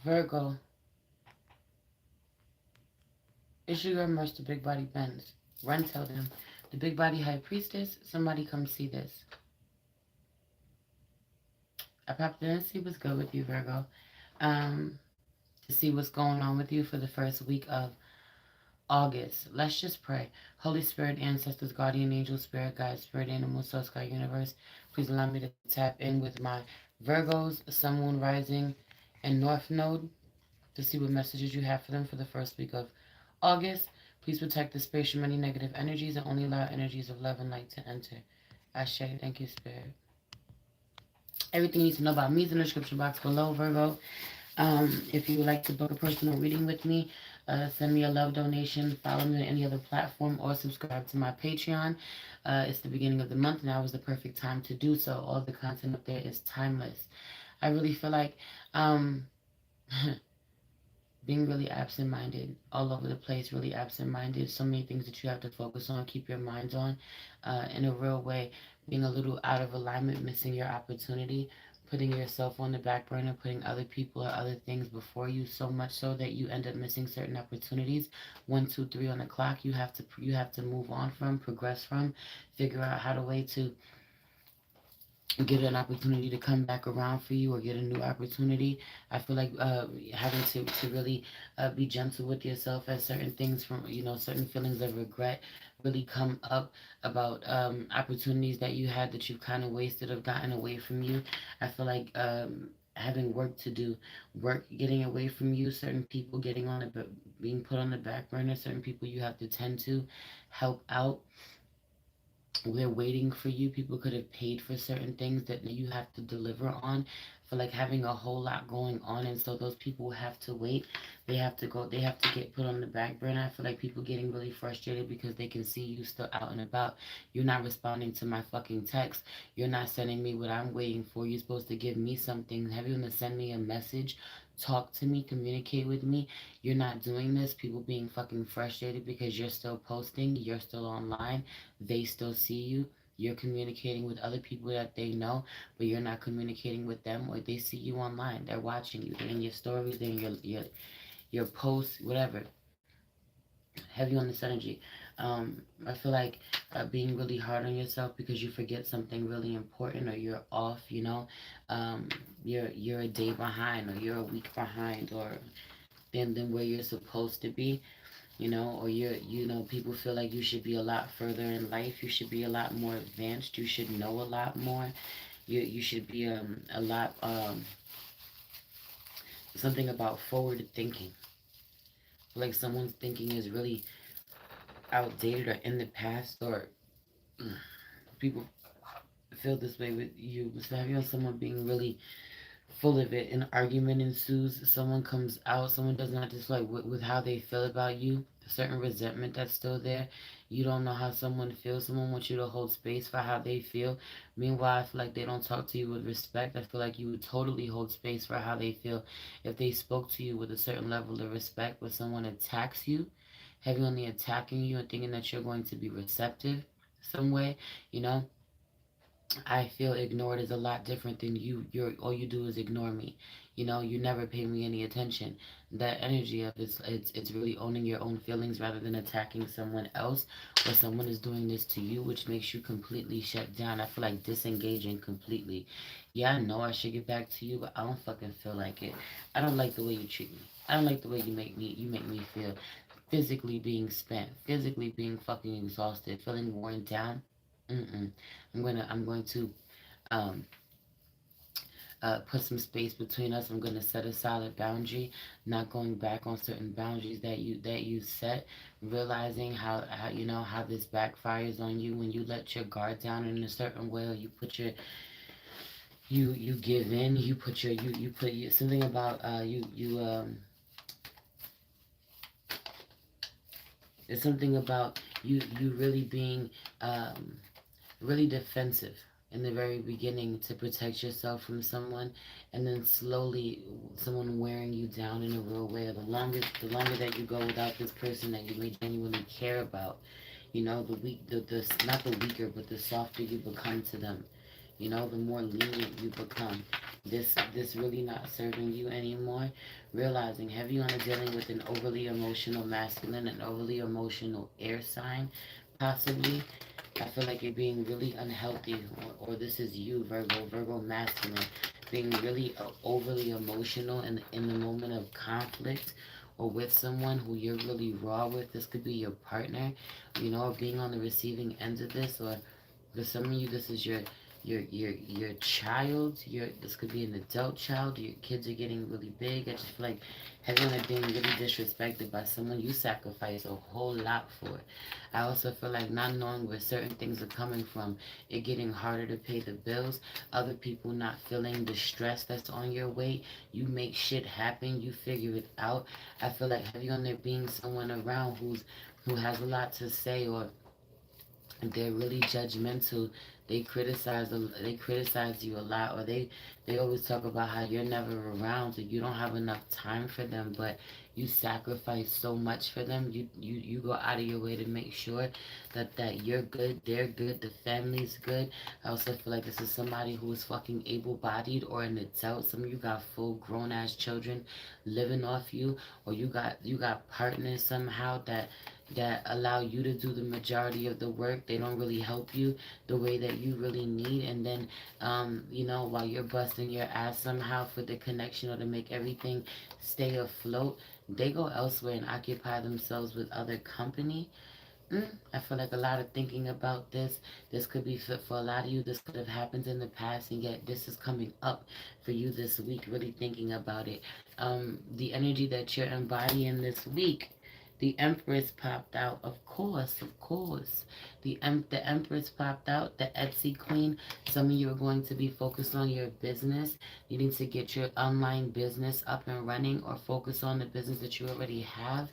Virgo, it's your girl Merch, the Big Body Bends. Run, tell them. The Big Body High Priestess, somebody come see this. I popped in to see what's good with you, Virgo. Um, to see what's going on with you for the first week of August. Let's just pray. Holy Spirit, ancestors, guardian angel, spirit guide, spirit animal, soul sky universe. Please allow me to tap in with my Virgos, Sun, Moon, Rising, and North Node to see what messages you have for them for the first week of August. Please protect the space from any negative energies and only allow energies of love and light to enter. Ashe, thank you, Spirit. Everything you need to know about me is in the description box below, Virgo. If you would like to book a personal reading with me, send me a love donation, follow me on any other platform, or subscribe to my Patreon. It's the beginning of the month, now is the perfect time to do so. All the content up there is timeless. I really feel like um, being really absent-minded, all over the place, really absent-minded. So many things that you have to focus on, keep your minds on, in a real way. Being a little out of alignment, missing your opportunity, putting yourself on the back burner, putting other people or other things before you, so much so that you end up missing certain opportunities. 1, 2, 3 on the clock. You have to move on from, progress from, figure out how to way to get an opportunity to come back around for you or get a new opportunity. I feel like having to really be gentle with yourself as certain things from, certain feelings of regret really come up about opportunities that you had that you've kind of wasted or gotten away from you. I feel like having work to do, work getting away from you, certain people getting on the, being put on the back burner, certain people you have to tend to, help out, they're waiting for you. People could have paid for certain things that you have to deliver on. For like having a whole lot going on, and so those people have to wait. They have to go. They have to get put on the back burner. I feel like people getting really frustrated because they can see you still out and about. You're not responding to my fucking text. You're not sending me what I'm waiting for. You're supposed to give me something. Have you gonna send me a message? Talk to me, communicate with me. You're not doing this. People being fucking frustrated because you're still posting, you're still online, they still see you. You're communicating with other people that they know, but you're not communicating with them, or they see you online. They're watching you. They're in your stories, they're in your posts, whatever. Heavy on this energy. I feel like being really hard on yourself because you forget something really important, or you're off. Um, you're a day behind, or you're a week behind, or than where you're supposed to be, or people feel like you should be a lot further in life. You should be a lot more advanced. You should know a lot more. You should be a lot something about forward thinking. Like someone's thinking is really outdated or in the past, or people feel this way with you. So have you on someone being really full of it, an argument ensues, someone comes out, someone does not dislike with how they feel about you, a certain resentment that's still there. You don't know how someone feels. Someone wants you to hold space for how they feel. Meanwhile, I feel like they don't talk to you with respect. I feel like you would totally hold space for how they feel if they spoke to you with a certain level of respect. But someone attacks you, heavily attacking you and thinking that you're going to be receptive some way, you know I feel ignored is a lot different than you're all you do is ignore me. You never pay me any attention. That energy of it's really owning your own feelings rather than attacking someone else, or someone is doing this to you, which makes you completely shut down. I feel like disengaging completely. Yeah, I know I should get back to you, but I don't fucking feel like it. I don't like the way you treat me. I don't like the way you make me feel physically being spent, physically being fucking exhausted, feeling worn down. Mm-mm. I'm going to um, put some space between us. I'm going to set a solid boundary, not going back on certain boundaries that you set. Realizing how this backfires on you when you let your guard down in a certain way, or you put your you give in. You put your you put your, something about it's something about you really being um, really defensive in the very beginning to protect yourself from someone, and then slowly someone wearing you down in a real way. The longer that you go without this person that you may genuinely care about, the weak the not the weaker but the softer you become to them. The more lenient you become. This really not serving you anymore. Realizing heavy on dealing with an overly emotional masculine, an overly emotional air sign, possibly. I feel like you're being really unhealthy, or this is you, Virgo masculine, being really overly emotional in the moment of conflict, or with someone who you're really raw with. This could be your partner, or being on the receiving end of this, or for some of you, this is your child. This could be an adult child. Your kids are getting really big. I just feel like everyone are being really disrespected by someone you sacrifice a whole lot for. I also feel like not knowing where certain things are coming from, it getting harder to pay the bills. Other people not feeling the stress that's on your weight. You make shit happen. You figure it out. I feel like have you on there being someone around who has a lot to say, or they're really judgmental. They criticize you a lot, or they always talk about how you're never around, so you don't have enough time for them, but you sacrifice so much for them. You go out of your way to make sure that you're good, they're good, the family's good. I also feel like this is somebody who is fucking able-bodied or an adult. Some of you got full grown-ass children living off you, or you got partners somehow that allow you to do the majority of the work. They don't really help you the way that you really need. And then, while you're busting your ass somehow for the connection or to make everything stay afloat, they go elsewhere and occupy themselves with other company. I feel like a lot of thinking about this. This could be for a lot of you. This could have happened in the past, and yet this is coming up for you this week. Really thinking about it. The energy that you're embodying this week. The Empress popped out, of course, of course. The Empress popped out. The Etsy Queen. Some of you are going to be focused on your business, needing to get your online business up and running, or focus on the business that you already have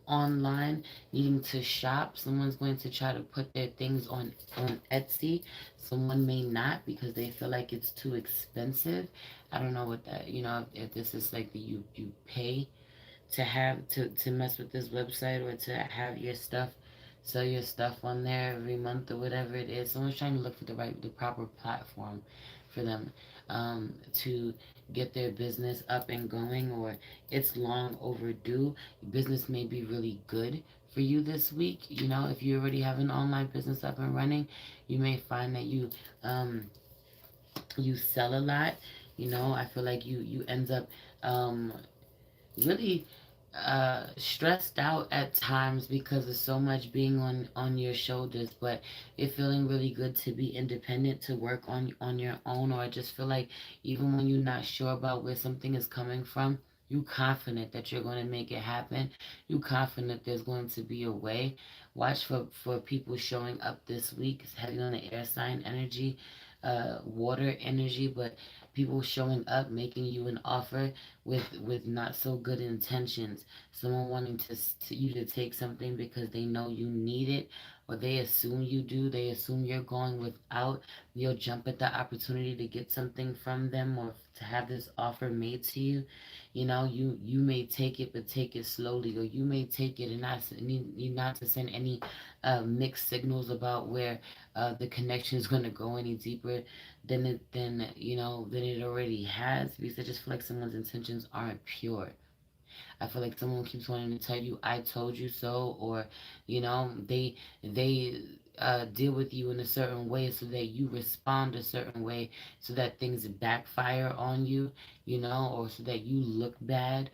online, needing to shop. Someone's going to try to put their things on Etsy. Someone may not because they feel like it's too expensive. I don't know what that, if this is like the you pay to mess with this website, or to have your stuff, sell your stuff on there every month or whatever it is. Someone's trying to look for the proper platform for them to get their business up and going, or it's long overdue. Business may be really good for you this week. If you already have an online business up and running, you may find that you sell a lot. I feel like you end up um, really stressed out at times because of so much being on your shoulders, but you're feeling really good to be independent, to work on your own. Or I just feel like even when you're not sure about where something is coming from, you confident that you're going to make it happen. You confident there's going to be a way. Watch for people showing up this week. It's heavy on the air sign energy, water energy, but people showing up, making you an offer with not so good intentions. Someone wanting to you to take something because they know you need it, or they assume you do. They assume you're going without. You'll jump at the opportunity to get something from them, or to have this offer made to you. You may take it, but take it slowly, or you may take it and need not to send any mixed signals about where the connection is going to go any deeper than it already has, because I just feel like someone's intentions aren't pure. I feel like someone keeps wanting to tell you "I told you so," or they deal with you in a certain way so that you respond a certain way, so that things backfire on you, or so that you look bad,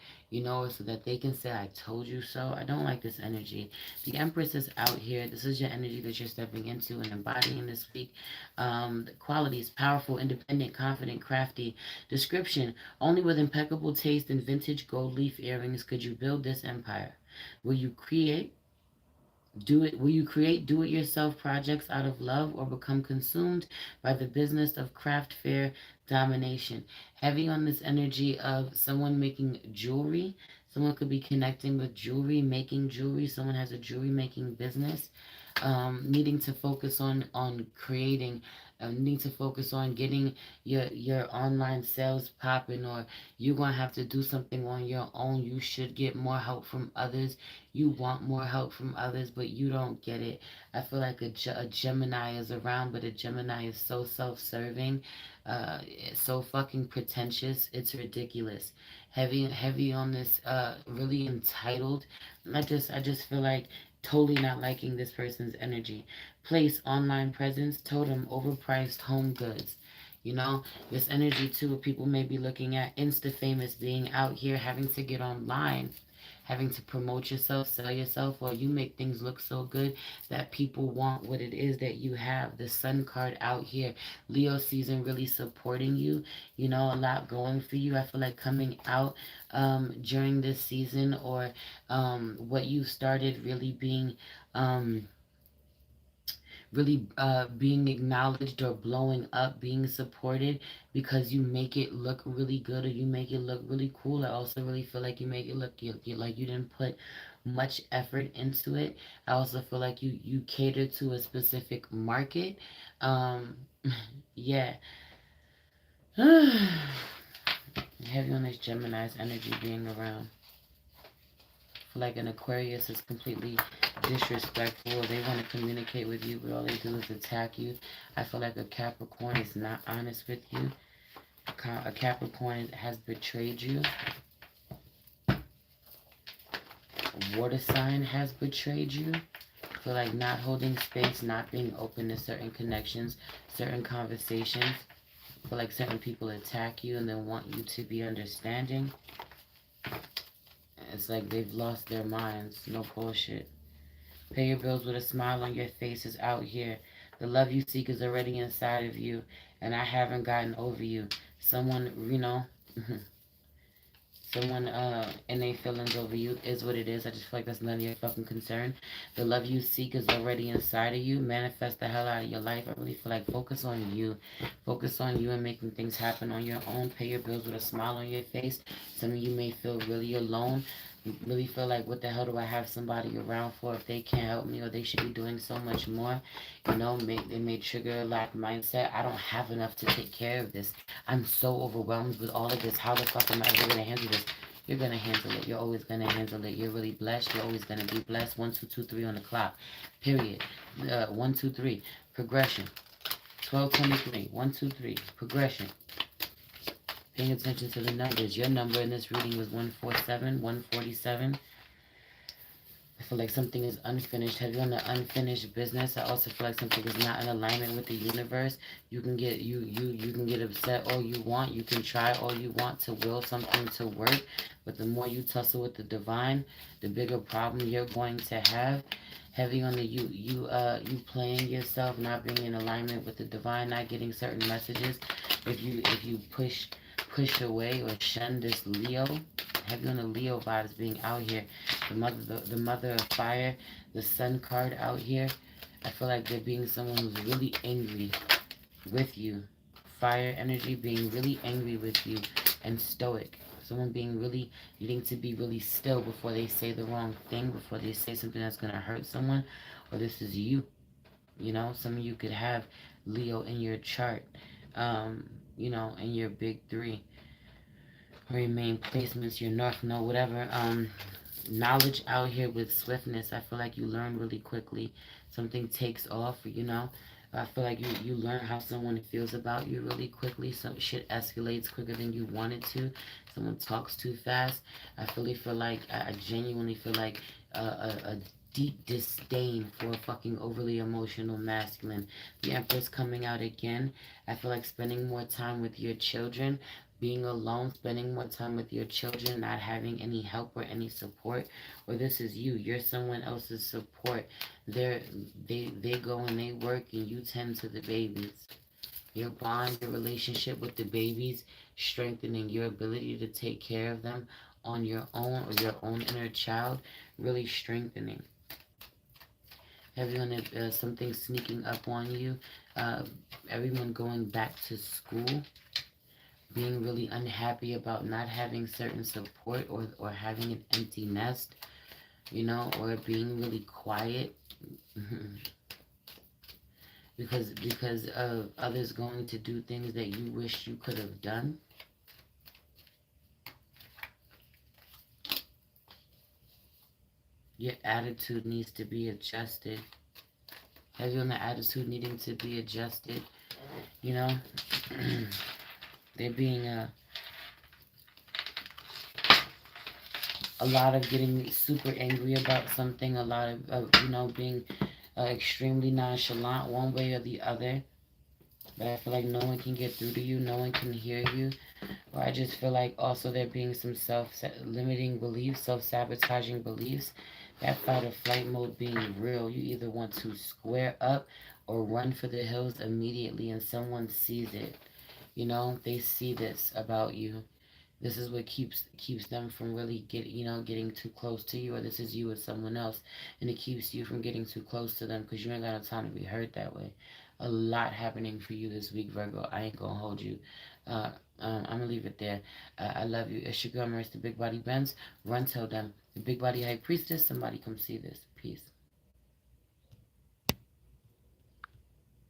or so that they can say "I told you so." I don't like this energy. The Empress is out here. This is your energy that you're stepping into and embodying this week. The qualities: powerful, independent, confident, crafty. Description: only with impeccable taste and vintage gold leaf earrings could you build this empire. Will you create do it yourself projects out of love, or become consumed by the business of craft fair domination? Heavy on this energy of someone making jewelry. Someone could be connecting with jewelry, making jewelry. Someone has a jewelry making business, needing to focus on creating need to focus on getting your online sales popping, or you're gonna have to do something on your own. You should get more help from others. You want more help from others, but you don't get it. I feel like a Gemini is around, but a Gemini is so self-serving, so fucking pretentious. It's ridiculous. Heavy on this, really entitled. I just feel like totally not liking this person's energy. Place, online presence, totem, overpriced home goods. You know, this energy too, people may be looking at insta famous, being out here, having to get online, having to promote yourself, sell yourself, or you make things look so good that people want what it is that you have. The sun card out here, Leo season really supporting you, you know, a lot going for you. I feel like coming out during this season, or what you started really being um, being acknowledged or blowing up, being supported because you make it look really good, or you make it look really cool. I also really feel like you make it look like you didn't put much effort into it. I also feel like you cater to a specific market. Um, yeah. Heavy on this Gemini's energy being around. Like an Aquarius is completely disrespectful. They want to communicate with you, but all they do is attack you. I feel like a Capricorn is not honest with you. A Capricorn has betrayed you. A water sign has betrayed you. I feel like not holding space, not being open to certain connections, certain conversations. I feel like certain people attack you and then want you to be understanding. It's like they've lost their minds. No bullshit. Pay your bills with a smile on your face is out here. The love you seek is already inside of you, and I haven't gotten over you. Someone, someone in their feelings over you is what it is. I just feel like that's none of your fucking concern. The love you seek is already inside of you. Manifest the hell out of your life. I really feel like focus on you. Focus on you and making things happen on your own. Pay your bills with a smile on your face. Some of you may feel really alone. Really feel like, what the hell do I have somebody around for if they can't help me, or they should be doing so much more? You know, they may trigger a lack mindset. I don't have enough to take care of this. I'm so overwhelmed with all of this. How the fuck am I ever gonna handle this? You're gonna handle it. You're always gonna handle it. You're really blessed. You're always gonna be blessed. 1, 2, 2, 3 on the clock. Period. 1, 2, 3. Progression. 1223. 1, 2, 3. Progression. Paying attention to the numbers. Your number in this reading was 147, 147. I feel like something is unfinished. Have you on the unfinished business? I also feel like something is not in alignment with the universe. You can get upset all you want. You can try all you want to will something to work, but the more you tussle with the divine, the bigger problem you're going to have. Heavy on the you playing yourself, not being in alignment with the divine, not getting certain messages. If you push away or shun this Leo, heavy on the Leo vibes being out here. The mother of fire, the sun card out here. I feel like there being someone who's really angry with you. Fire energy being really angry with you and stoic. Someone being really needing to be really still before they say the wrong thing, before they say something that's gonna hurt someone. Or this is you. You know, some of you could have Leo in your chart. In your big three, or your main placements, your north node, whatever. Knowledge out here with swiftness. I feel like you learn really quickly. Something takes off, you know. I feel like you learn how someone feels about you really quickly. Some shit escalates quicker than you want it to. Someone talks too fast. I genuinely feel like a deep disdain for a fucking overly emotional masculine. The Empress coming out again. I feel like spending more time with your children, being alone, spending more time with your children, not having any help or any support. Or this is you. You're someone else's support. They go and they work, and you tend to the babies. Your bond, your relationship with the babies, strengthening your ability to take care of them on your own, or your own inner child, really strengthening. Everyone, something sneaking up on you, uh, everyone going back to school, being really unhappy about not having certain support, or having an empty nest, or being really quiet. because of others going to do things that you wish you could have done. Your attitude needs to be adjusted. Have you on the attitude needing to be adjusted? You know, there being a lot of getting super angry about something, a lot of being extremely nonchalant one way or the other. But I feel like no one can get through to you, no one can hear you. Or I just feel like also there being some self-limiting beliefs, self-sabotaging beliefs. That fight or flight mode being real. You either want to square up or run for the hills immediately, and someone sees it. They see this about you. This is what keeps them from really getting too close to you, or this is you with someone else, and it keeps you from getting too close to them because you ain't got no time to be hurt that way. A lot happening for you this week, Virgo. I ain't gonna hold you. uh, I'm gonna leave it there. I love you. It's your girl Marissa, the Big Body Benz. Run, tell them the Big Body High Priestess. Somebody come see this. Peace.